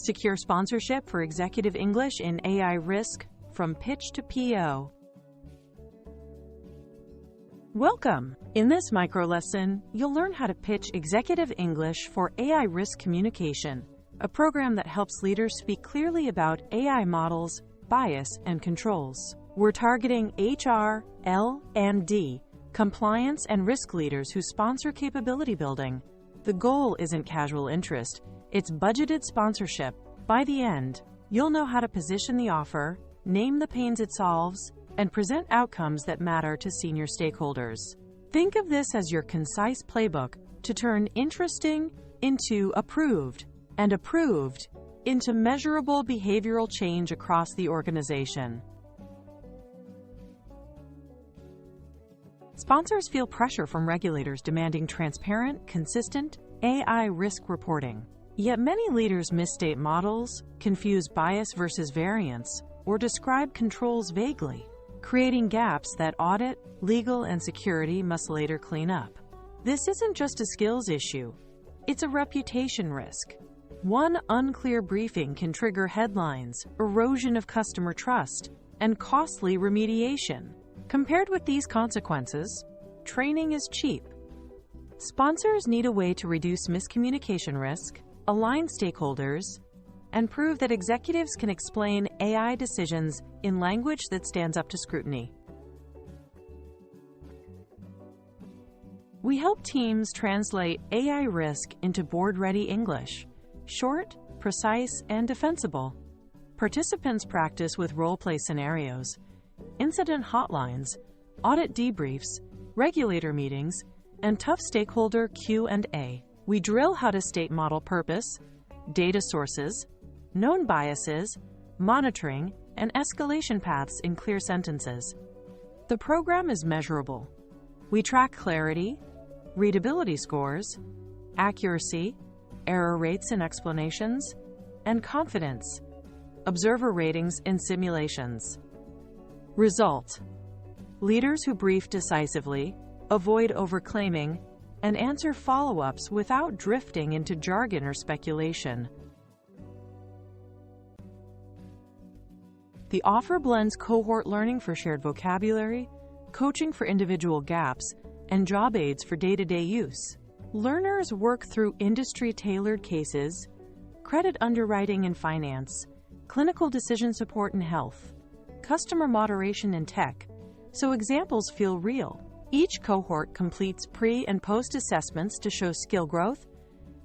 Secure sponsorship for executive English in AI risk from pitch to PO. Welcome! In this micro lesson, you'll learn how to pitch executive English for AI risk communication, a program that helps leaders speak clearly about AI models, bias, and controls. We're targeting HR, L, and D, compliance and risk leaders who sponsor capability building. The goal isn't casual interest, it's budgeted sponsorship. By the end, you'll know how to position the offer, name the pains it solves, and present outcomes that matter to senior stakeholders. Think of this as your concise playbook to turn interesting into approved, and approved into measurable behavioral change across the organization. Sponsors feel pressure from regulators demanding transparent, consistent AI risk reporting. Yet many leaders misstate models, confuse bias versus variance, or describe controls vaguely, creating gaps that audit, legal, and security must later clean up. This isn't just a skills issue, it's a reputation risk. One unclear briefing can trigger headlines, erosion of customer trust, and costly remediation. Compared with these consequences, training is cheap. Sponsors need a way to reduce miscommunication risk, align stakeholders, and prove that executives can explain AI decisions in language that stands up to scrutiny. We help teams translate AI risk into board-ready English, short, precise, and defensible. Participants practice with role-play scenarios, incident hotlines, audit debriefs, regulator meetings, and tough stakeholder Q&A. We drill how to state model purpose, data sources, known biases, monitoring, and escalation paths in clear sentences. The program is measurable. We track clarity, readability scores, accuracy, error rates in explanations, and confidence, observer ratings in simulations. Result: leaders who brief decisively, avoid overclaiming, and answer follow-ups without drifting into jargon or speculation. The offer blends cohort learning for shared vocabulary, coaching for individual gaps, and job aids for day-to-day use. Learners work through industry-tailored cases, credit underwriting and finance, clinical decision support in health, customer moderation in tech, so examples feel real. Each cohort completes pre- and post-assessments to show skill growth,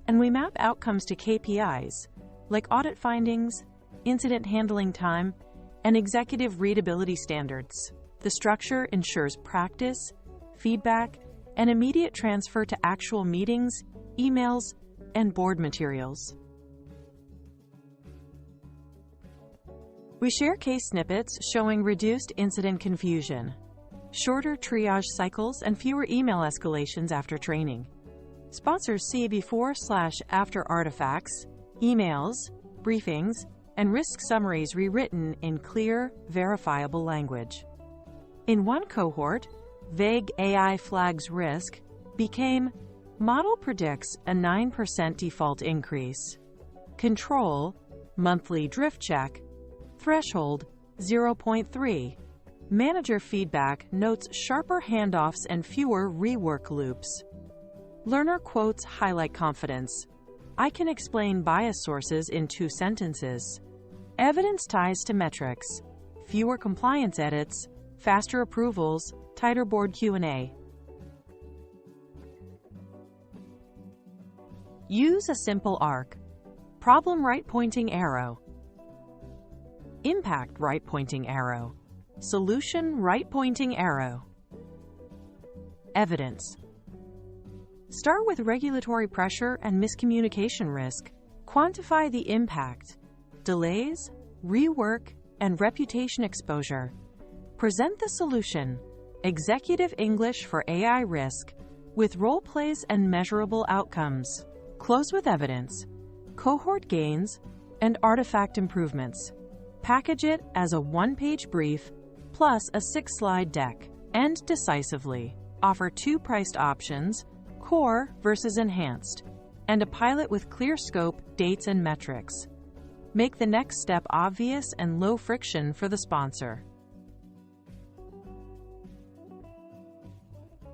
and we map outcomes to KPIs, like audit findings, incident handling time, and executive readability standards. The structure ensures practice, feedback, and immediate transfer to actual meetings, emails, and board materials. We share case snippets showing reduced incident confusion, shorter triage cycles, and fewer email escalations after training. Sponsors see before/after artifacts, emails, briefings, and risk summaries rewritten in clear, verifiable language. In one cohort, vague AI flags risk became model predicts a 9% default increase. Control, monthly drift check, threshold 0.3. Manager feedback notes sharper handoffs and fewer rework loops. Learner quotes highlight confidence. I can explain bias sources in 2 sentences. Evidence ties to metrics. Fewer compliance edits, faster approvals, tighter board Q&A. Use a simple arc. Problem right-pointing arrow. Impact right-pointing arrow. Solution right-pointing arrow. Evidence. Start with regulatory pressure and miscommunication risk. Quantify the impact, delays, rework, and reputation exposure. Present the solution, executive English for AI risk, with role plays and measurable outcomes. Close with evidence, cohort gains, and artifact improvements. Package it as a 1-page brief plus a 6-slide deck. End decisively. Offer 2 priced options, core versus enhanced, and a pilot with clear scope, dates, and metrics. Make the next step obvious and low friction for the sponsor.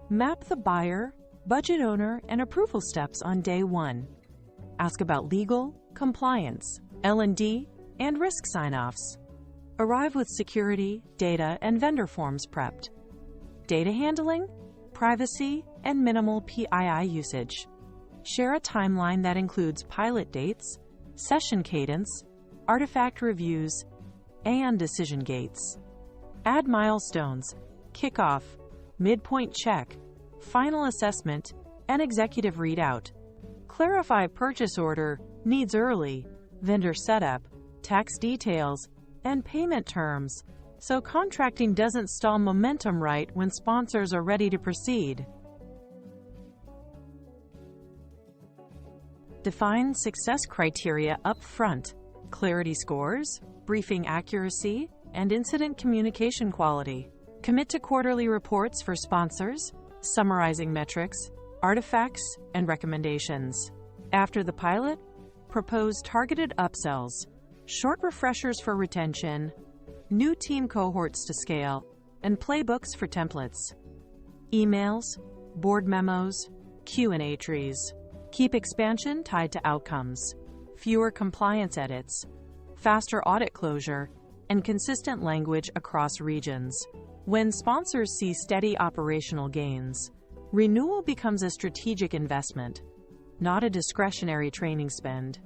Map the buyer, budget owner, and approval steps on day 1. Ask about legal, compliance, L&D, and risk sign-offs. Arrive with security, data, and vendor forms prepped. Data handling, privacy, and minimal PII usage. Share a timeline that includes pilot dates, session cadence, artifact reviews, and decision gates. Add milestones, kickoff, midpoint check, final assessment, and executive readout. Clarify purchase order, needs early, vendor setup, tax details, and payment terms, so contracting doesn't stall momentum right when sponsors are ready to proceed. Define success criteria up front: clarity scores, briefing accuracy, and incident communication quality. Commit to quarterly reports for sponsors, summarizing metrics, artifacts, and recommendations. After the pilot, propose targeted upsells, short refreshers for retention, new team cohorts to scale, and playbooks for templates. Emails, board memos, Q&A trees. Keep expansion tied to outcomes, fewer compliance edits, faster audit closure, and consistent language across regions. When sponsors see steady operational gains, renewal becomes a strategic investment, not a discretionary training spend.